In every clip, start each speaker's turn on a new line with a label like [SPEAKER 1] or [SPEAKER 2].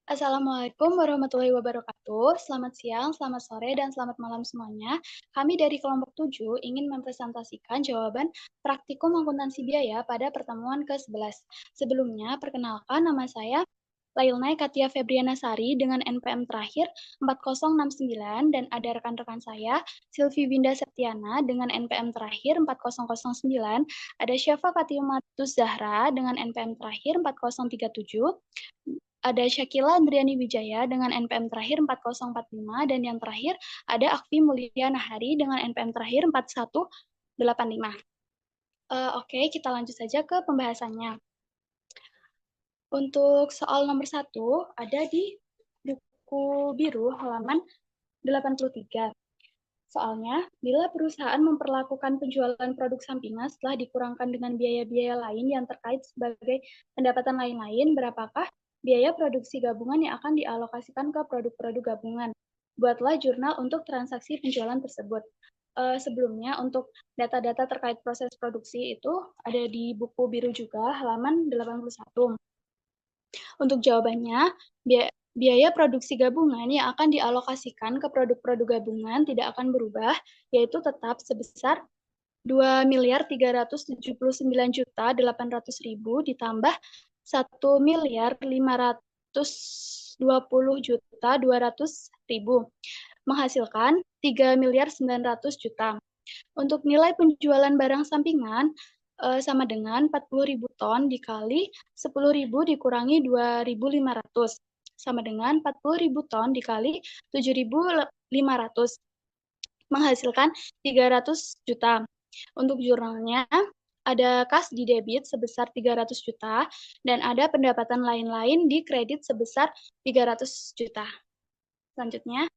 [SPEAKER 1] Assalamualaikum warahmatullahi wabarakatuh. Selamat siang, selamat sore, dan selamat malam semuanya. Kami dari kelompok 7 ingin mempresentasikan jawaban praktikum akuntansi biaya pada pertemuan ke-11. Sebelumnya, perkenalkan nama saya Lailnai Katia Febriana Sari dengan NPM terakhir 4069 dan ada rekan-rekan saya Silvi Winda Septiana dengan NPM terakhir 4009, ada Syafa Fatimatus Zahra dengan NPM terakhir 4037, ada Syakila Andriani Wijaya dengan NPM terakhir 4045, dan yang terakhir ada Akfi Mulyana Hari dengan NPM terakhir 4185. Oke, kita lanjut saja ke pembahasannya. Untuk soal nomor 1 ada di buku biru halaman 83. Soalnya, bila perusahaan memperlakukan penjualan produk sampingan setelah dikurangkan dengan biaya-biaya lain yang terkait sebagai pendapatan lain-lain, berapakah biaya produksi gabungan yang akan dialokasikan ke produk-produk gabungan? Buatlah jurnal untuk transaksi penjualan tersebut. Sebelumnya, untuk data-data terkait proses produksi itu ada di buku biru juga, halaman 81. Untuk jawabannya, biaya produksi gabungan yang akan dialokasikan ke produk-produk gabungan tidak akan berubah, yaitu tetap sebesar 2.379.800.000 ditambah 1.520.200.000 menghasilkan 3.900.000.000. Untuk nilai penjualan barang sampingan sama dengan 40.000 ton dikali 10.000 dikurangi 2.500 sama dengan 40.000 ton dikali 7.500 menghasilkan 300 juta. Untuk jurnalnya ada kas di debit sebesar 300 juta dan ada pendapatan lain-lain di kredit sebesar 300 juta. Selanjutnya,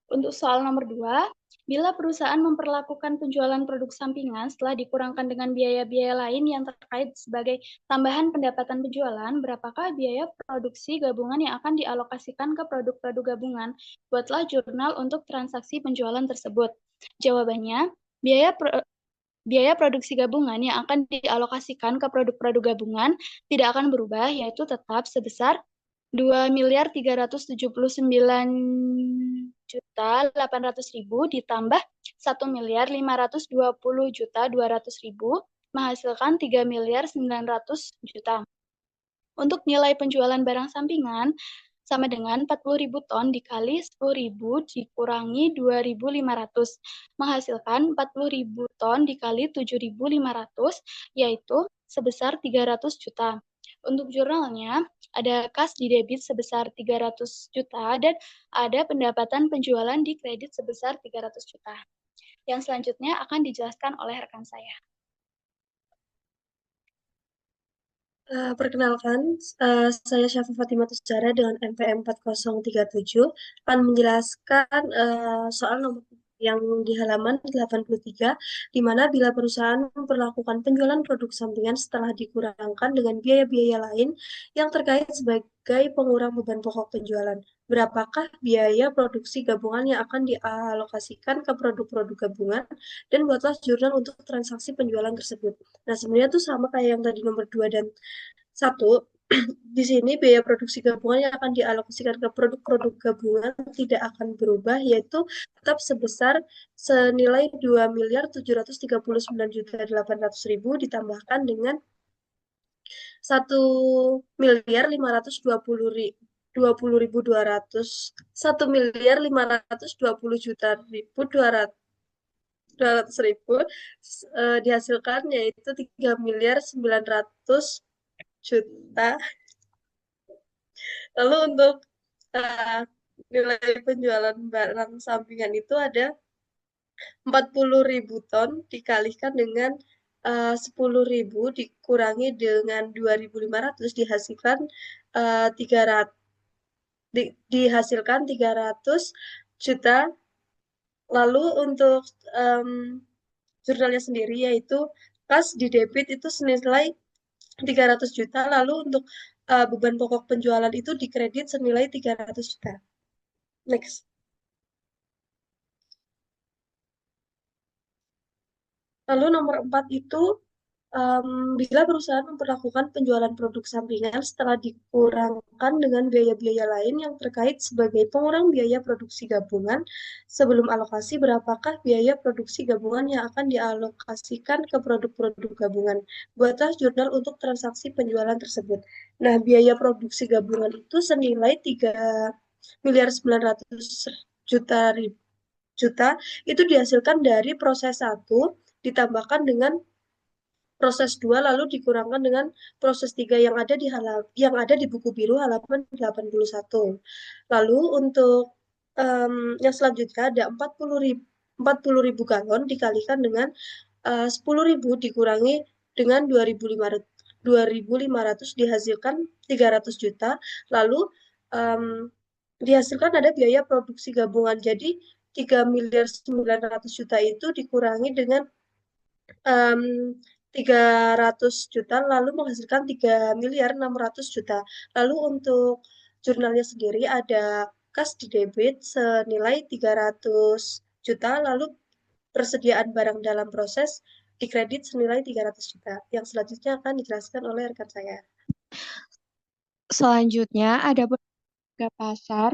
[SPEAKER 1] untuk soal nomor 2, bila perusahaan memperlakukan penjualan produk sampingan setelah dikurangkan dengan biaya-biaya lain yang terkait sebagai tambahan pendapatan penjualan, berapakah biaya produksi gabungan yang akan dialokasikan ke produk-produk gabungan? Buatlah jurnal untuk transaksi penjualan tersebut. Jawabannya, biaya produksi gabungan yang akan dialokasikan ke produk-produk gabungan tidak akan berubah, yaitu tetap sebesar 2.379.800.000 ditambah 1.520.200.000 menghasilkan 3.900.000.000. Untuk nilai penjualan barang sampingan sama dengan 40.000 ton dikali 10.000 dikurangi 2.500 menghasilkan 40.000 ton dikali 7.500 yaitu sebesar 300 juta. Untuk jurnalnya, ada kas di debit sebesar 300 juta dan ada pendapatan penjualan di kredit sebesar 300 juta. Yang selanjutnya akan dijelaskan oleh rekan saya.
[SPEAKER 2] Perkenalkan, saya Syafa Fatimatus Zahra dengan NPM 4037 akan menjelaskan soal nomor yang di halaman 83, di mana bila perusahaan memperlakukan penjualan produk sampingan setelah dikurangkan dengan biaya-biaya lain yang terkait sebagai pengurang beban pokok penjualan. Berapakah biaya produksi gabungan yang akan dialokasikan ke produk-produk gabungan dan buatlah jurnal untuk transaksi penjualan tersebut. Nah, sebenarnya itu sama kayak yang tadi nomor 2 dan 1. Di sini biaya produksi gabungan yang akan dialokasikan ke produk-produk gabungan tidak akan berubah, yaitu tetap sebesar senilai 2.739.800.000 ditambahkan dengan 1.520.200.000 dihasilkan yaitu 3.900.000.000. Lalu untuk nilai penjualan barang sampingan itu ada 40.000 ton dikalikan dengan 10.000 dikurangi dengan 2.500 dihasilkan 300 juta. Lalu untuk jurnalnya sendiri yaitu kas di debit itu senilai 300 juta, lalu untuk beban pokok penjualan itu dikredit senilai 300 juta. Next. Lalu nomor 4 itu Bila perusahaan memperlakukan penjualan produk sampingan setelah dikurangkan dengan biaya-biaya lain yang terkait sebagai pengurang biaya produksi gabungan sebelum alokasi, berapakah biaya produksi gabungan yang akan dialokasikan ke produk-produk gabungan? Buatlah jurnal untuk transaksi penjualan tersebut. Nah, biaya produksi gabungan itu senilai 3.900.000.000 itu dihasilkan dari proses satu ditambahkan dengan proses 2 lalu dikurangkan dengan proses 3 yang ada di buku biru halaman 81. Lalu untuk yang selanjutnya ada 40.000 galon dikalikan dengan 10.000 dikurangi dengan 2.500 dihasilkan 300 juta. Lalu um, dihasilkan ada biaya produksi gabungan. Jadi 3.900.000.000 itu dikurangi dengan um, 300 juta lalu menghasilkan 3.600.000.000. Lalu untuk jurnalnya sendiri ada kas di debit senilai 300 juta lalu persediaan barang dalam proses di kredit senilai 300 juta. Yang selanjutnya akan dijelaskan oleh rekan saya.
[SPEAKER 3] Selanjutnya ada harga pasar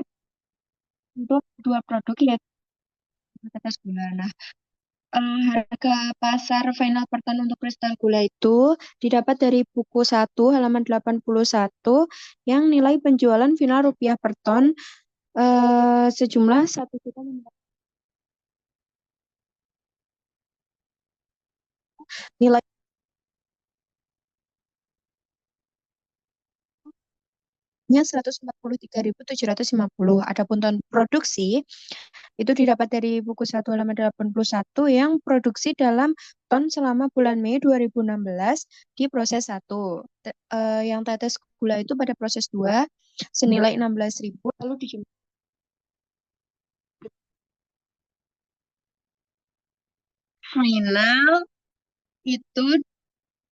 [SPEAKER 3] untuk dua produk yaitu tetes gula. Nah, harga pasar final per ton untuk kristal gula itu didapat dari buku 1 halaman 81 yang nilai penjualan final rupiah per ton sejumlah 1 juta nilai 143.750. Adapun ton produksi itu didapat dari buku 1 halaman 81 yang produksi dalam ton selama bulan Mei 2016 di proses 1. Yang tetes gula itu pada proses 2 senilai 16.000 lalu dijumlah final itu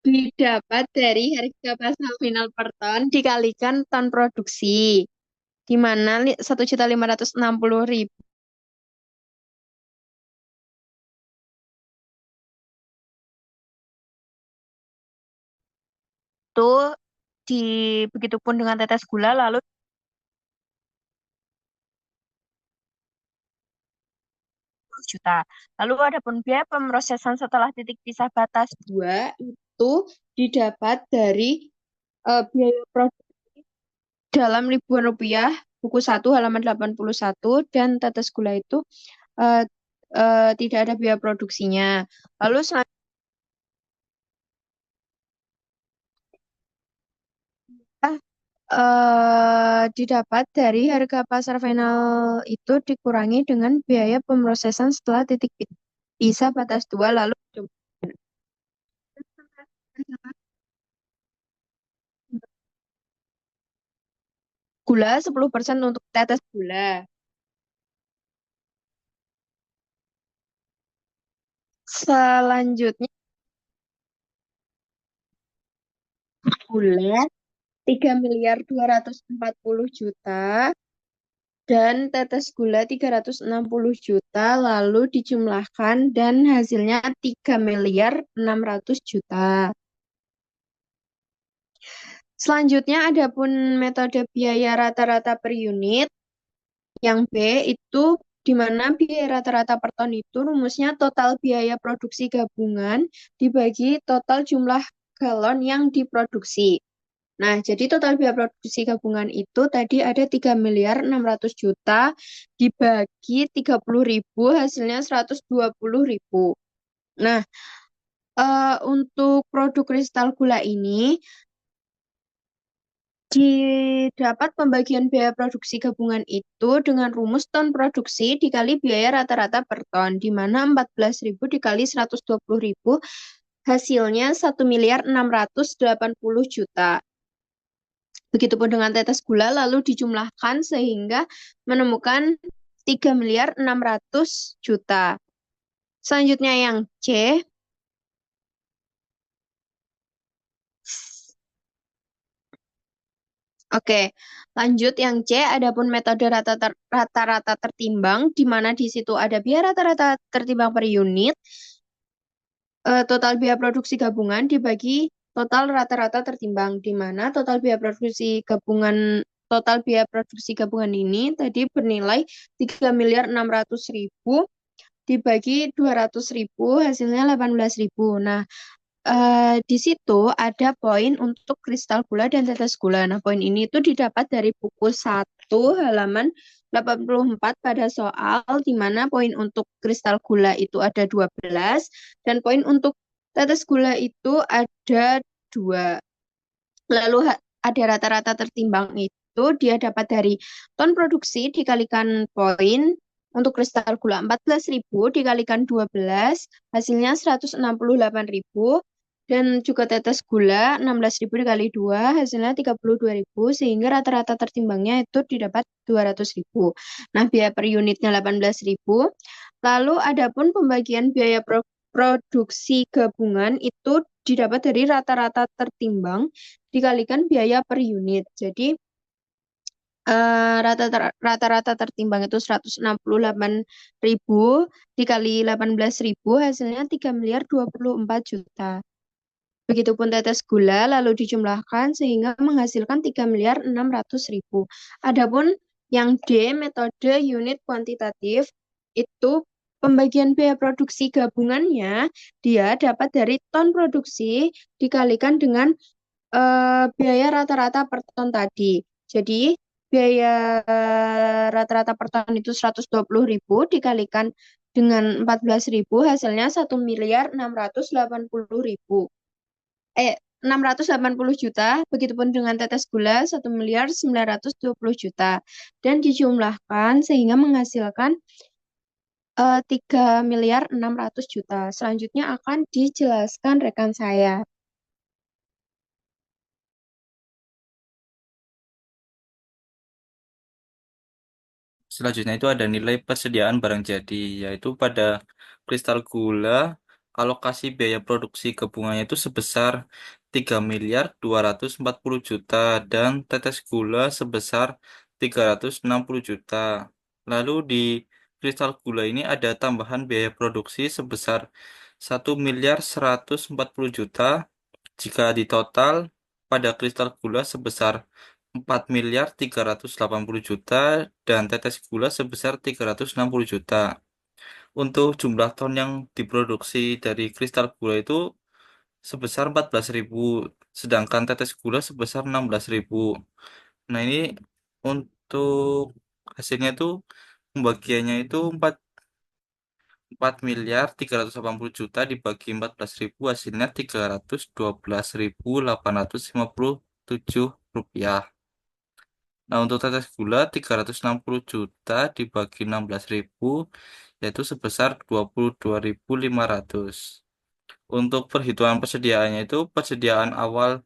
[SPEAKER 3] didapat dari harga pasar final per ton dikalikan ton produksi, di mana 1.560.000 itu di begitupun dengan tetes gula lalu juta. Lalu adapun biaya pemrosesan setelah titik pisah batas 2 itu didapat dari biaya produksi dalam ribuan rupiah buku 1 halaman 81 dan tetes gula itu uh, tidak ada biaya produksinya. Lalu selanjutnya didapat dari harga pasar final itu dikurangi dengan biaya pemrosesan setelah titik pisah batas 2 lalu gula 10% untuk tetes gula. Selanjutnya gula 3.240.000.000 dan tetes gula 360 juta lalu dijumlahkan dan hasilnya 3.600.000.000. Selanjutnya adapun metode biaya rata-rata per unit yang B itu di mana biaya rata-rata per ton itu rumusnya total biaya produksi gabungan dibagi total jumlah galon yang diproduksi. Nah, jadi total biaya produksi gabungan itu tadi ada 3.600.000.000 dibagi 30.000 hasilnya 120.000. Nah, untuk produk kristal gula ini didapat pembagian biaya produksi gabungan itu dengan rumus ton produksi dikali biaya rata-rata per ton, di mana 14.000 dikali 120.000 hasilnya 1.680.000.000. Begitupun dengan tetes gula lalu dijumlahkan sehingga menemukan 3.600.000.000. Selanjutnya yang C. Oke, lanjut yang C, adapun metode rata-rata tertimbang, di mana di situ ada biaya rata-rata tertimbang per unit. total biaya produksi gabungan dibagi total rata-rata tertimbang, di mana total biaya produksi gabungan ini tadi bernilai 3.600.000 dibagi 200.000 hasilnya 18.000. Nah, di situ ada poin untuk kristal gula dan tetes gula. Nah, poin ini itu didapat dari buku 1 halaman 84 pada soal di mana poin untuk kristal gula itu ada 12 dan poin untuk tetes gula itu ada 2. Lalu ada rata-rata tertimbang itu dia dapat dari ton produksi dikalikan poin untuk kristal gula 14.000 dikalikan 12 hasilnya 168.000 dan juga tetes gula 16.000 dikali 2 hasilnya 32.000 sehingga rata-rata tertimbangnya itu didapat 200.000. Nah, biaya per unitnya 18.000. Lalu adapun pembagian biaya produksi gabungan itu didapat dari rata-rata tertimbang dikalikan biaya per unit. Jadi rata-rata tertimbang itu 168.000 dikali 18.000 hasilnya 3.024 juta. Begitupun tetes gula lalu dijumlahkan sehingga menghasilkan 3.600.000. Adapun yang D metode unit kuantitatif itu pembagian biaya produksi gabungannya dia dapat dari ton produksi dikalikan dengan biaya rata-rata per ton tadi. Jadi biaya rata-rata per ton itu 120.000 dikalikan dengan 14.000 hasilnya 1.680.000. 680 juta, begitupun dengan tetes gula 1.920 juta. Dan dijumlahkan sehingga menghasilkan 3.600 juta. Selanjutnya akan dijelaskan rekan saya.
[SPEAKER 4] Selanjutnya itu ada nilai persediaan barang jadi, yaitu pada kristal gula, alokasi biaya produksi gabungannya itu sebesar 3.240 juta dan tetes gula sebesar 360 juta. Lalu di kristal gula ini ada tambahan biaya produksi sebesar 1.140 juta jika di total pada kristal gula sebesar 4.380 juta dan tetes gula sebesar 360 juta. Untuk jumlah ton yang diproduksi dari kristal gula itu sebesar 14.000, sedangkan tetes gula sebesar 16.000. Nah, ini untuk hasilnya itu pembagiannya itu 4.380 juta dibagi 14.000 hasilnya 312.857 rupiah. Nah, untuk tetes gula 360 juta dibagi 16.000 yaitu sebesar 22.500. Untuk perhitungan persediaannya itu persediaan awal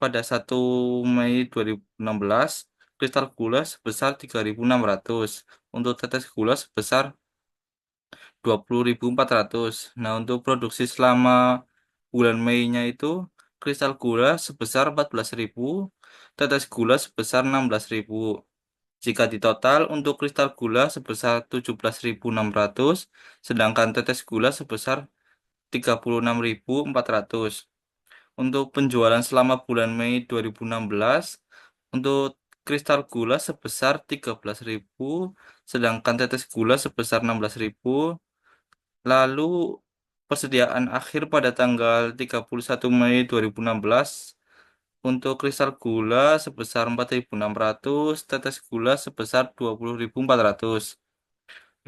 [SPEAKER 4] pada 1 Mei 2016 kristal gula sebesar 3.600. Untuk tetes gula sebesar 20.400. Nah, untuk produksi selama bulan Mei-nya itu kristal gula sebesar 14.000, tetes gula sebesar 16.000. Jika di total untuk kristal gula sebesar 17.600, sedangkan tetes gula sebesar 36.400. Untuk penjualan selama bulan Mei 2016, untuk kristal gula sebesar 13.000, sedangkan tetes gula sebesar 16.000. Lalu persediaan akhir pada tanggal 31 Mei 2016 untuk kristal gula sebesar 4.600, tetes gula sebesar 20.400.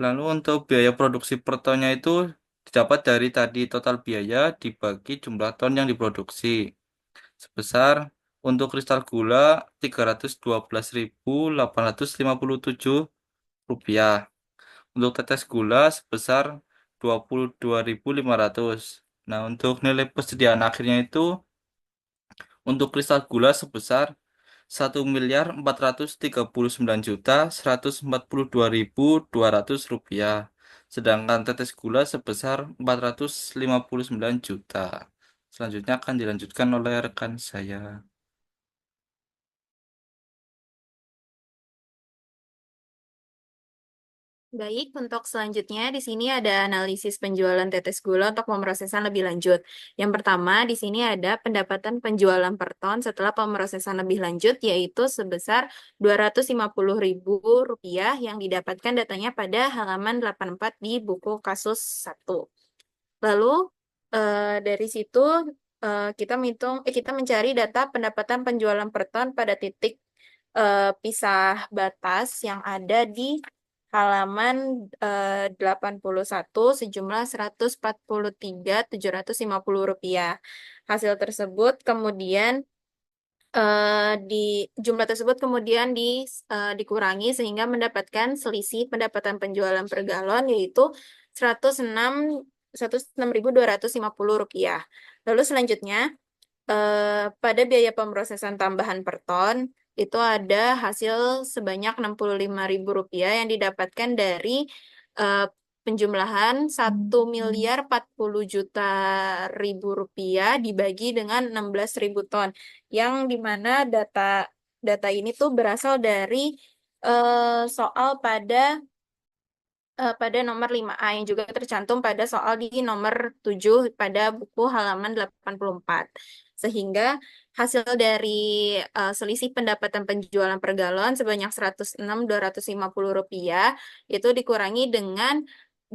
[SPEAKER 4] Lalu untuk biaya produksi per tonnya itu didapat dari tadi total biaya dibagi jumlah ton yang diproduksi. Sebesar untuk kristal gula 312.857 rupiah. Untuk tetes gula sebesar 22.500. Nah, untuk nilai persediaan akhirnya itu untuk kristal gula sebesar 1.439.142.200 rupiah. Sedangkan tetes gula sebesar 459 juta. Selanjutnya akan dilanjutkan oleh rekan saya.
[SPEAKER 5] Baik, untuk selanjutnya di sini ada analisis penjualan tetes gula untuk pemrosesan lebih lanjut. Yang pertama, di sini ada pendapatan penjualan per ton setelah pemrosesan lebih lanjut, yaitu sebesar Rp250.000 yang didapatkan datanya pada halaman 84 di buku kasus 1. Lalu dari situ kita mencari data pendapatan penjualan per ton pada titik pisah batas yang ada di halaman 81 sejumlah Rp143.750. Hasil tersebut kemudian di jumlah tersebut kemudian dikurangi sehingga mendapatkan selisih pendapatan penjualan per galon yaitu Rp106.250. Lalu selanjutnya pada biaya pemrosesan tambahan per ton itu ada hasil sebanyak Rp65.000 yang didapatkan dari eh, penjumlahan Rp1.040.000.000 dibagi dengan 16.000 ton, yang dimana data ini tuh berasal dari soal pada nomor 5A yang juga tercantum pada soal di nomor 7 pada buku halaman 84. Sehingga hasil dari selisih pendapatan penjualan per galon sebanyak Rp106.250 itu dikurangi dengan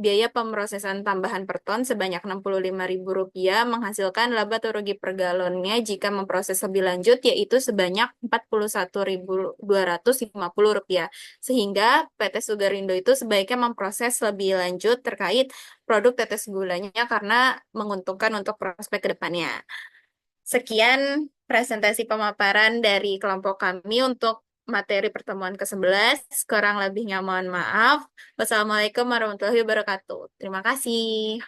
[SPEAKER 5] biaya pemrosesan tambahan per ton sebanyak Rp65.000 menghasilkan laba atau rugi per galonnya jika memproses lebih lanjut yaitu sebanyak Rp41.250. Sehingga PT Sugarindo itu sebaiknya memproses lebih lanjut terkait produk tetes gulanya karena menguntungkan untuk prospek ke depannya. Sekian presentasi pemaparan dari kelompok kami untuk materi pertemuan ke-11. Kurang lebihnya mohon maaf. Wassalamualaikum warahmatullahi wabarakatuh. Terima kasih.